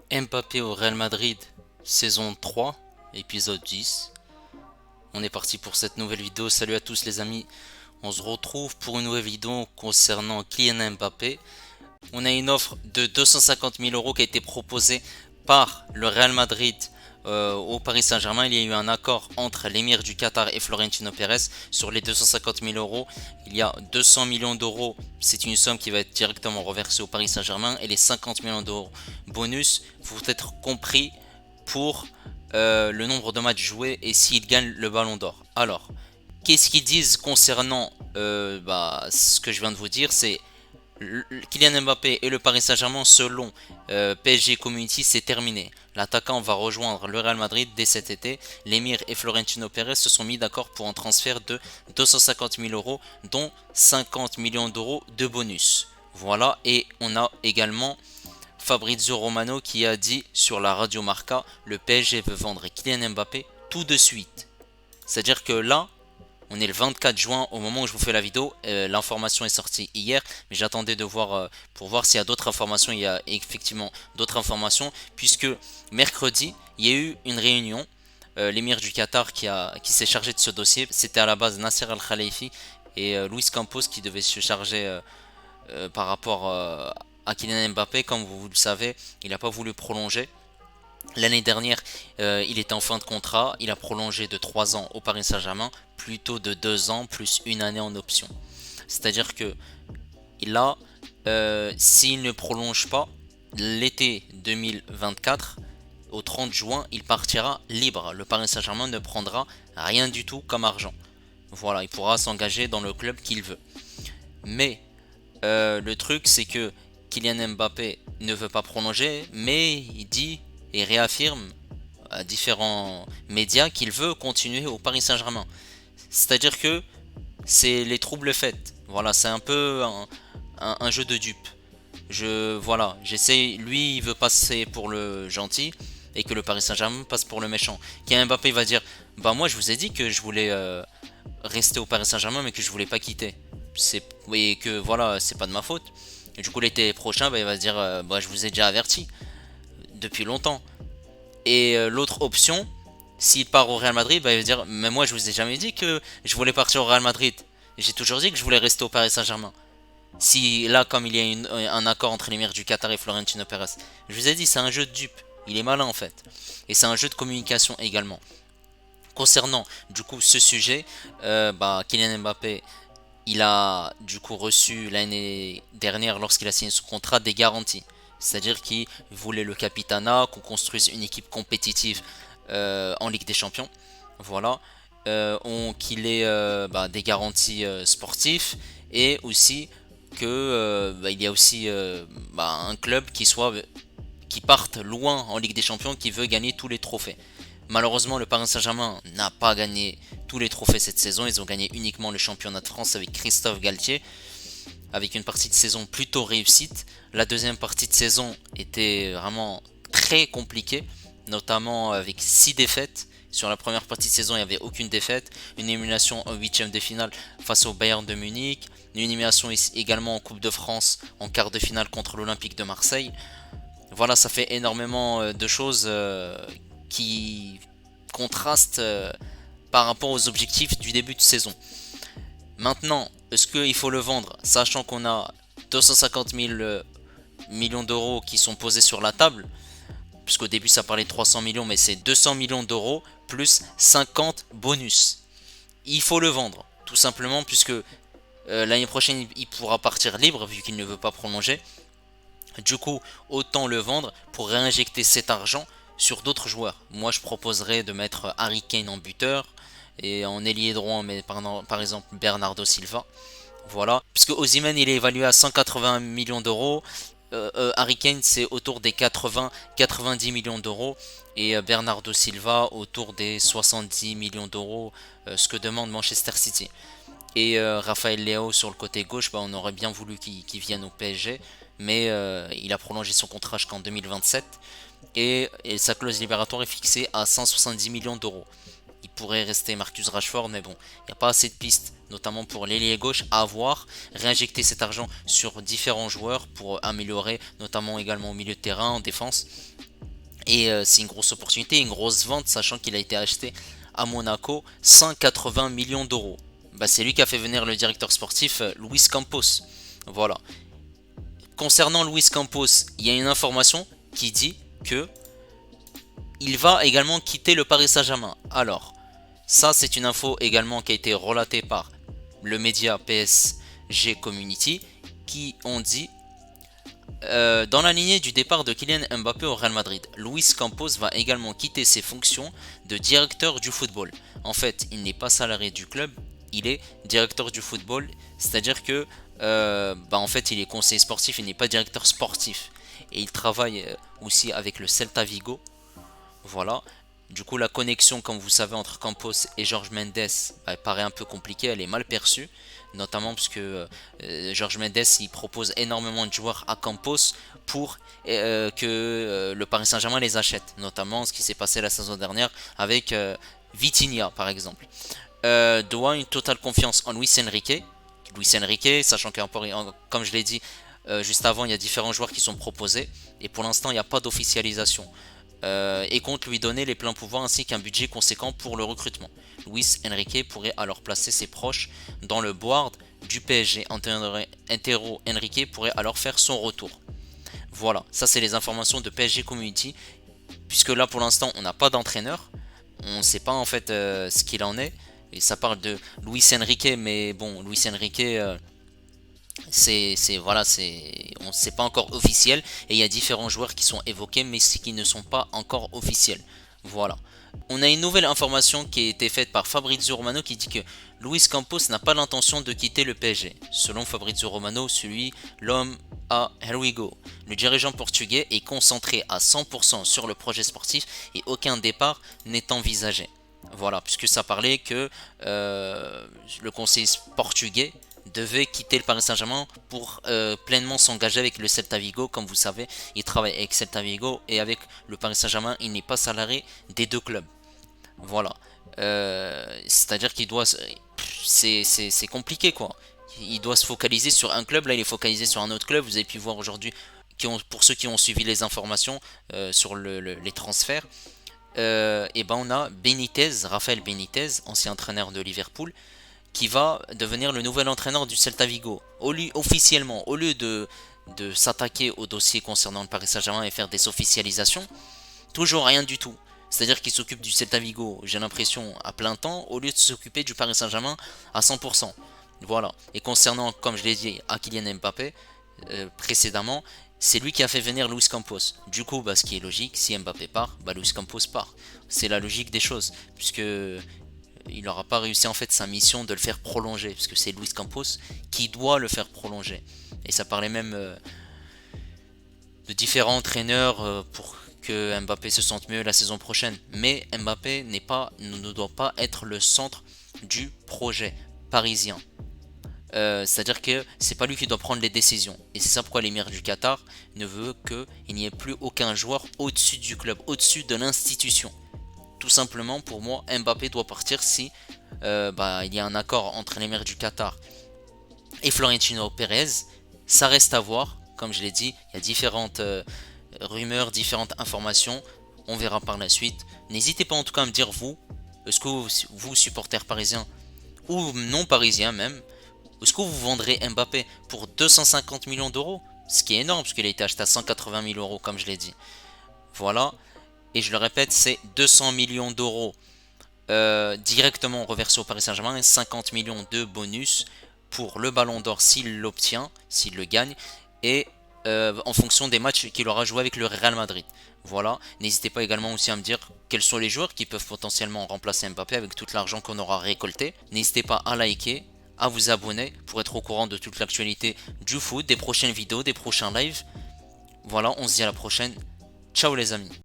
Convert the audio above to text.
Mbappé au Real Madrid, saison 3, épisode 10. On est parti pour cette nouvelle vidéo. Salut à tous les amis. On se retrouve pour une nouvelle vidéo concernant Kylian Mbappé. On a une offre de 250 000 euros qui a été proposée par le Real Madrid au Paris Saint-Germain. Il y a eu un accord entre l'émir du Qatar et Florentino Pérez sur les 250 000 euros. Il y a 200 millions d'euros, c'est une somme qui va être directement reversée au Paris Saint-Germain, et les 50 millions d'euros bonus vont être compris pour le nombre de matchs joués et s'il gagne le ballon d'or. Alors, qu'est-ce qu'ils disent concernant ce que je viens de vous dire? C'est Kylian Mbappé et le Paris Saint-Germain, selon PSG Community, c'est terminé. L'attaquant va rejoindre le Real Madrid dès cet été. L'émir et Florentino Pérez se sont mis d'accord pour un transfert de 250 000 euros, dont 50 millions d'euros de bonus. Voilà, et on a également Fabrizio Romano qui a dit sur la radio Marca: le PSG veut vendre Kylian Mbappé tout de suite. C'est-à-dire que là, on est le 24 juin au moment où je vous fais la vidéo. L'information est sortie hier, mais j'attendais de voir pour voir s'il y a d'autres informations. Il y a effectivement d'autres informations, puisque mercredi, il y a eu une réunion. L'émir du Qatar qui s'est chargé de ce dossier. C'était à la base Nasser Al-Khalifi et Luis Campos qui devaient se charger par rapport à Kylian Mbappé. Comme vous le savez, il n'a pas voulu prolonger. L'année dernière, il était en fin de contrat. Il a prolongé de 3 ans au Paris Saint-Germain, plutôt de 2 ans plus une année en option. C'est-à-dire que là, s'il ne prolonge pas, l'été 2024, au 30 juin, il partira libre. Le Paris Saint-Germain ne prendra rien du tout comme argent. Voilà, il pourra s'engager dans le club qu'il veut. Mais le truc, c'est que Kylian Mbappé ne veut pas prolonger, mais il dit et réaffirme à différents médias qu'il veut continuer au Paris Saint-Germain. C'est-à-dire que c'est les troubles faits. Voilà, c'est un peu un jeu de dupes. Voilà, j'essaie. Lui, il veut passer pour le gentil et que le Paris Saint-Germain passe pour le méchant. Kylian Mbappé va dire: bah moi, je vous ai dit que je voulais rester au Paris Saint-Germain, mais que je voulais pas quitter. Et que voilà, c'est pas de ma faute. Et du coup, l'été prochain, bah, il va se dire: bah je vous ai déjà averti depuis longtemps. Et l'autre option, s'il part au Real Madrid, bah, il va dire: mais moi, je vous ai jamais dit que je voulais partir au Real Madrid. J'ai toujours dit que je voulais rester au Paris Saint-Germain. Si là, comme il y a un accord entre l'émir du Qatar et Florentino Pérez, je vous ai dit, c'est un jeu de dupe. Il est malin en fait. Et c'est un jeu de communication également. Concernant du coup ce sujet, Kylian Mbappé, il a du coup reçu l'année dernière, lorsqu'il a signé son contrat, des garanties. C'est-à-dire qu'il voulait le capitanat, qu'on construise une équipe compétitive en Ligue des Champions. Voilà. Qu'il ait des garanties sportives, et aussi que il y a aussi un club qui parte loin en Ligue des Champions, qui veut gagner tous les trophées. Malheureusement, le Paris Saint-Germain n'a pas gagné tous les trophées cette saison. Ils ont gagné uniquement le championnat de France avec Christophe Galtier, avec une partie de saison plutôt réussite. La deuxième partie de saison était vraiment très compliquée, notamment avec 6 défaites. Sur la première partie de saison, il n'y avait aucune défaite. Une élimination en huitième de finale face au Bayern de Munich. Une élimination également en Coupe de France en quart de finale contre l'Olympique de Marseille. Voilà, ça fait énormément de choses qui contrastent par rapport aux objectifs du début de saison. Maintenant, est-ce qu'il faut le vendre, sachant qu'on a 250 000 millions d'euros qui sont posés sur la table? Puisqu'au début ça parlait de 300 millions, mais c'est 200 millions d'euros plus 50 bonus. Il faut le vendre, tout simplement, puisque l'année prochaine il pourra partir libre vu qu'il ne veut pas prolonger. Du coup, autant le vendre pour réinjecter cet argent sur d'autres joueurs. Moi, je proposerais de mettre Harry Kane en buteur, et en ailier droit, mais par exemple Bernardo Silva. Voilà. Puisque Osimhen, il est évalué à 180 millions d'euros. Harry Kane, c'est autour des 80-90 millions d'euros. Et Bernardo Silva, autour des 70 millions d'euros, ce que demande Manchester City. Et Raphaël Leao sur le côté gauche, on aurait bien voulu qu'il vienne au PSG, mais il a prolongé son contrat jusqu'en 2027, et sa clause libératoire est fixée à 170 millions d'euros. Il pourrait rester Marcus Rashford, mais bon, il n'y a pas assez de pistes, notamment pour l'ailier gauche, à avoir. Réinjecter cet argent sur différents joueurs pour améliorer, notamment également au milieu de terrain, en défense. Et c'est une grosse opportunité, une grosse vente, sachant qu'il a été acheté à Monaco 180 millions d'euros. Bah, c'est lui qui a fait venir le directeur sportif Luis Campos. Voilà. Concernant Luis Campos, il y a une information qui dit que il va également quitter le Paris Saint-Germain. Alors, ça c'est une info également qui a été relatée par le média PSG Community qui ont dit dans la lignée du départ de Kylian Mbappé au Real Madrid, Luis Campos va également quitter ses fonctions de directeur du football. En fait, il n'est pas salarié du club, il est directeur du football, c'est-à-dire que en fait, il est conseiller sportif, il n'est pas directeur sportif. Et il travaille aussi avec le Celta Vigo. Voilà. Du coup, la connexion, comme vous savez, entre Campos et Jorge Mendes elle paraît un peu compliquée, elle est mal perçue, notamment parce que Jorge Mendes il propose énormément de joueurs à Campos pour que le Paris Saint-Germain les achète, notamment ce qui s'est passé la saison dernière avec Vitinha par exemple. Doit une totale confiance en Luis Enrique. Luis Enrique, sachant que comme je l'ai dit juste avant, il y a différents joueurs qui sont proposés et pour l'instant il n'y a pas d'officialisation. Et compte lui donner les pleins pouvoirs ainsi qu'un budget conséquent pour le recrutement. Luis Enrique pourrait alors placer ses proches dans le board du PSG. Antero Henrique pourrait alors faire son retour. Voilà, ça c'est les informations de PSG Community. Puisque là pour l'instant on n'a pas d'entraîneur, on ne sait pas en fait ce qu'il en est. Et ça parle de Luis Enrique, mais bon, Luis Enrique, voilà, c'est pas encore officiel et il y a différents joueurs qui sont évoqués mais qui ne sont pas encore officiels. Voilà. On a une nouvelle information qui a été faite par Fabrizio Romano qui dit que Luis Campos n'a pas l'intention de quitter le PSG. Selon Fabrizio Romano, l'homme a here we go. Le dirigeant portugais est concentré à 100% sur le projet sportif et aucun départ n'est envisagé. Voilà, puisque ça parlait que le conseiller portugais devait quitter le Paris Saint-Germain pour pleinement s'engager avec le Celta Vigo. Comme vous savez, il travaille avec Celta Vigo et avec le Paris Saint-Germain, il n'est pas salarié des deux clubs. Voilà. C'est-à-dire qu'il doit... C'est compliqué quoi. Il doit se focaliser sur un club, là il est focalisé sur un autre club. Vous avez pu voir aujourd'hui, pour ceux qui ont suivi les informations sur les transferts, et ben on a Raphaël Benitez, ancien entraîneur de Liverpool, qui va devenir le nouvel entraîneur du Celta Vigo. Officiellement, au lieu de s'attaquer au dossier concernant le Paris Saint-Germain et faire des officialisations, toujours rien du tout. C'est-à-dire qu'il s'occupe du Celta Vigo, j'ai l'impression, à plein temps, au lieu de s'occuper du Paris Saint-Germain à 100%. Voilà. Et concernant, comme je l'ai dit, à Kylian Mbappé, précédemment, c'est lui qui a fait venir Luis Campos. Du coup, ce qui est logique, si Mbappé part, Luis Campos part. C'est la logique des choses, puisque il n'aura pas réussi en fait sa mission de le faire prolonger, puisque c'est Luis Campos qui doit le faire prolonger. Et ça parlait même de différents entraîneurs pour que Mbappé se sente mieux la saison prochaine. Mais Mbappé ne doit pas être le centre du projet parisien. C'est-à-dire que c'est pas lui qui doit prendre les décisions. Et c'est ça pourquoi l'émir du Qatar ne veut qu'il n'y ait plus aucun joueur au-dessus du club, au-dessus de l'institution. Tout simplement, pour moi, Mbappé doit partir si il y a un accord entre l'émir du Qatar et Florentino Pérez. Ça reste à voir. Comme je l'ai dit, il y a différentes rumeurs, différentes informations. On verra par la suite. N'hésitez pas en tout cas à me dire est-ce que vous supporters parisiens ou non parisiens même, est-ce que vous vendrez Mbappé pour 250 millions d'euros? Ce qui est énorme, parce qu'il a été acheté à 180 000 euros, comme je l'ai dit. Voilà. Et je le répète, c'est 200 millions d'euros directement reversés au Paris Saint-Germain et 50 millions de bonus pour le Ballon d'Or s'il l'obtient, s'il le gagne, et en fonction des matchs qu'il aura joué avec le Real Madrid. Voilà. N'hésitez pas également aussi à me dire quels sont les joueurs qui peuvent potentiellement remplacer Mbappé avec tout l'argent qu'on aura récolté. N'hésitez pas à liker, à vous abonner pour être au courant de toute l'actualité du foot, des prochaines vidéos, des prochains lives. Voilà, on se dit à la prochaine. Ciao les amis.